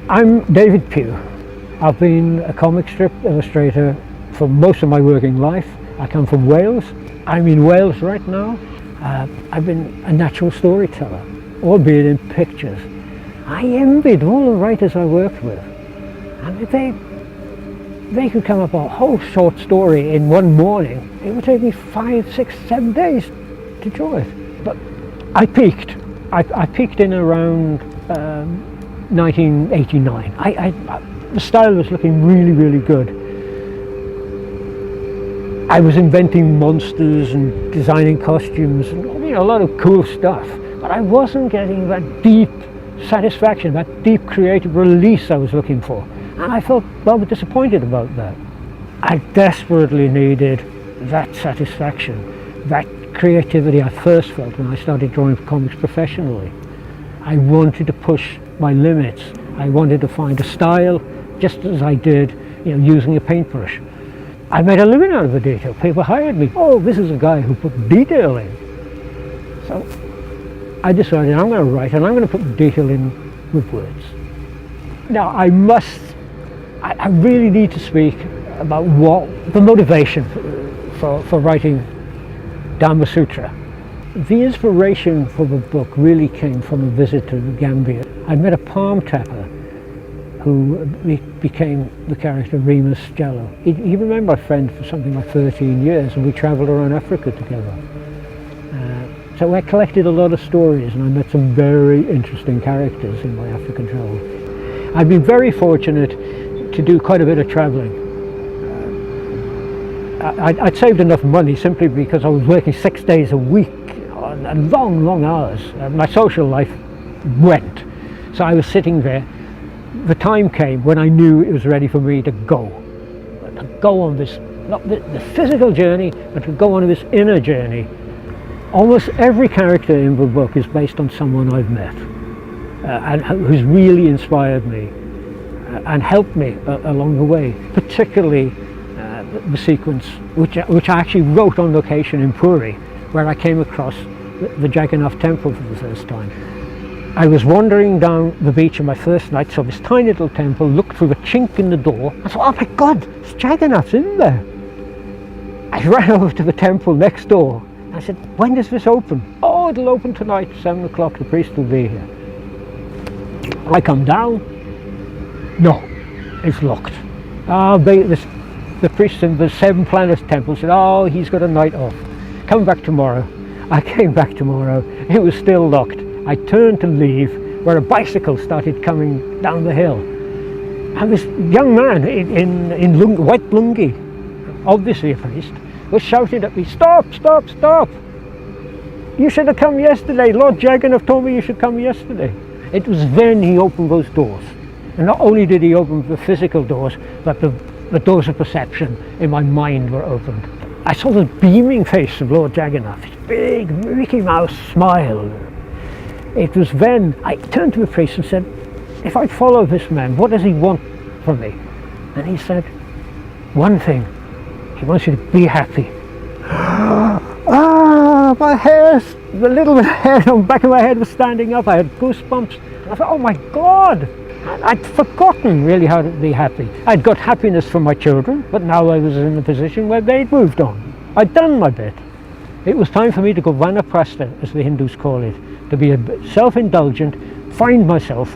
I'm David Pugh. I've been a comic strip illustrator for most of my working life. I come from Wales. I'm in Wales right now. I've been a natural storyteller, albeit in pictures. I envied all the writers I worked with. I mean, they could come up with a whole short story in one morning. It would take me 5, 6, 7 days to draw it. But I peaked. I peaked in around 1989. The style was looking really, really good. I was inventing monsters and designing costumes and a lot of cool stuff, but I wasn't getting that deep satisfaction, that deep creative release I was looking for, and I felt rather disappointed about that. I desperately needed that satisfaction, that creativity I first felt when I started drawing comics professionally. I wanted to push my limits. I wanted to find a style, just as I did, using a paintbrush. I made a living out of the detail. People hired me. Oh, this is a guy who put detail in. So I decided I'm going to write and I'm going to put detail in with words. Now I really need to speak about what the motivation for writing DHARMA SUTRA. The inspiration for the book really came from a visit to Gambia. I met a palm tapper who became the character Remus Jello. He remained my friend for something like 13 years, and we travelled around Africa together. So I collected a lot of stories, and I met some very interesting characters in my African travels. I've been very fortunate to do quite a bit of travelling. I'd saved enough money simply because I was working 6 days a week on long, long hours. My social life went. So I was sitting there. The time came when I knew it was ready for me to go on this, not the physical journey, but to go on this inner journey. Almost every character in the book is based on someone I've met and who's really inspired me and helped me along the way, particularly the sequence which I actually wrote on location in Pugh, where I came across the Jagannath temple for the first time. I was wandering down the beach on my first night, saw this tiny little temple, looked through the chink in the door, I thought, oh my God, it's Jagannath's in there. I ran over to the temple next door, and I said, when does this open? Oh, it'll open tonight, 7 o'clock, the priest will be here. I come down, no, it's locked. The priest in the 7 Planets temple said, oh, he's got a night off, come back tomorrow. I came back tomorrow, it was still locked. I turned to leave, where a bicycle started coming down the hill. And this young man in white lungi, obviously a priest, was shouting at me, stop, stop, stop! You should have come yesterday. Lord Jagannath told me you should come yesterday. It was then he opened those doors. And not only did he open the physical doors, but the doors of perception in my mind were opened. I saw the beaming face of Lord Jagannath, his big Mickey Mouse smile. It was then I turned to the priest and said, if I follow this man, what does he want from me? And he said, one thing, he wants you to be happy. My hair, the little bit of hair on the back of my head was standing up. I had goosebumps. I thought, oh my God, I'd forgotten really how to be happy. I'd got happiness from my children, but now I was in a position where they'd moved on. I'd done my bit. It was time for me to go vanaprastha, as the Hindus call it, to be self-indulgent, find myself,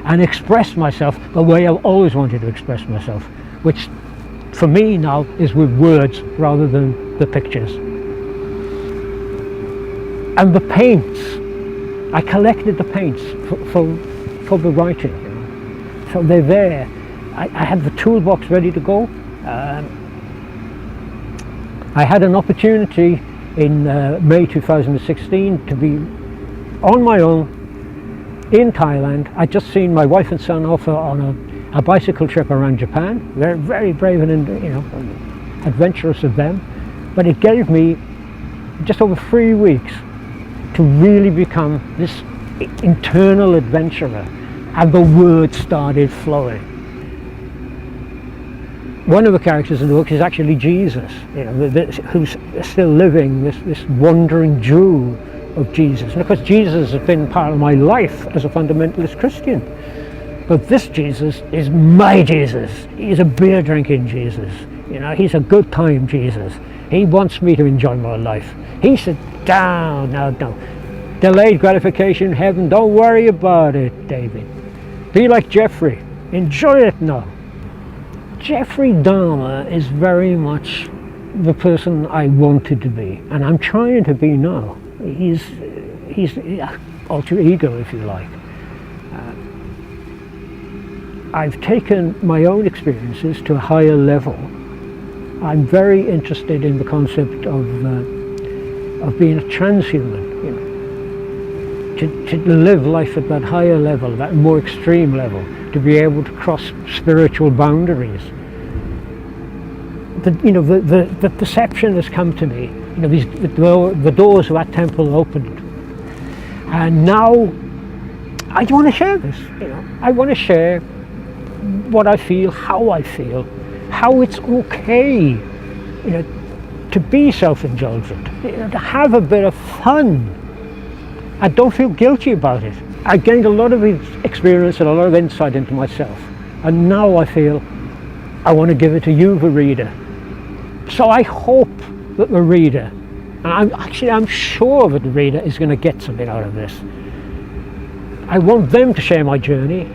and express myself the way I've always wanted to express myself, which for me now is with words rather than the pictures. And the paints, I collected the paints for the writing, so they're there. I had the toolbox ready to go. I had an opportunity in May 2016 to be on my own in Thailand. I'd just seen my wife and son off on a bicycle trip around Japan. They're very brave and adventurous of them, but it gave me just over 3 weeks to really become this internal adventurer, and the words started flowing. One of the characters in the book is actually Jesus, who's still living, this wandering Jew of Jesus. And of course Jesus has been part of my life as a fundamentalist Christian. But this Jesus is my Jesus. He's a beer drinking Jesus. You know, he's a good time Jesus. He wants me to enjoy my life. He said, down, no. Delayed gratification, heaven, don't worry about it, David. Be like Jeffrey. Enjoy it now. Jeffrey Dahmer is very much the person I wanted to be, and I'm trying to be now. He's alter ego, if you like. I've taken my own experiences to a higher level. I'm very interested in the concept of being a transhuman, you know, to live life at that higher level, that more extreme level, to be able to cross spiritual boundaries. The perception has come to me. You know, the doors of that temple opened, and now I want to share this. You know, I want to share what I feel, how it's okay, you know, to be self-indulgent, you know, to have a bit of fun. I don't feel guilty about it. I gained a lot of experience and a lot of insight into myself, and now I feel I want to give it to you, the reader. So I hope that the reader, and I'm sure that the reader is going to get something out of this. I want them to share my journey.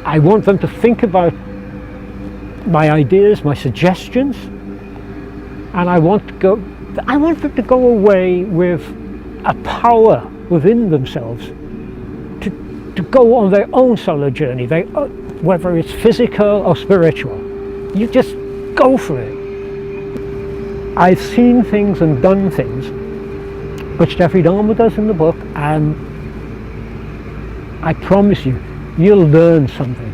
I want them to think about my ideas, my suggestions, and I want them to go away with a power within themselves to go on their own solo journey, whether it's physical or spiritual. You just go for it. I've seen things and done things which Jeffrey Dahmer does in the book, and I promise you, you'll learn something.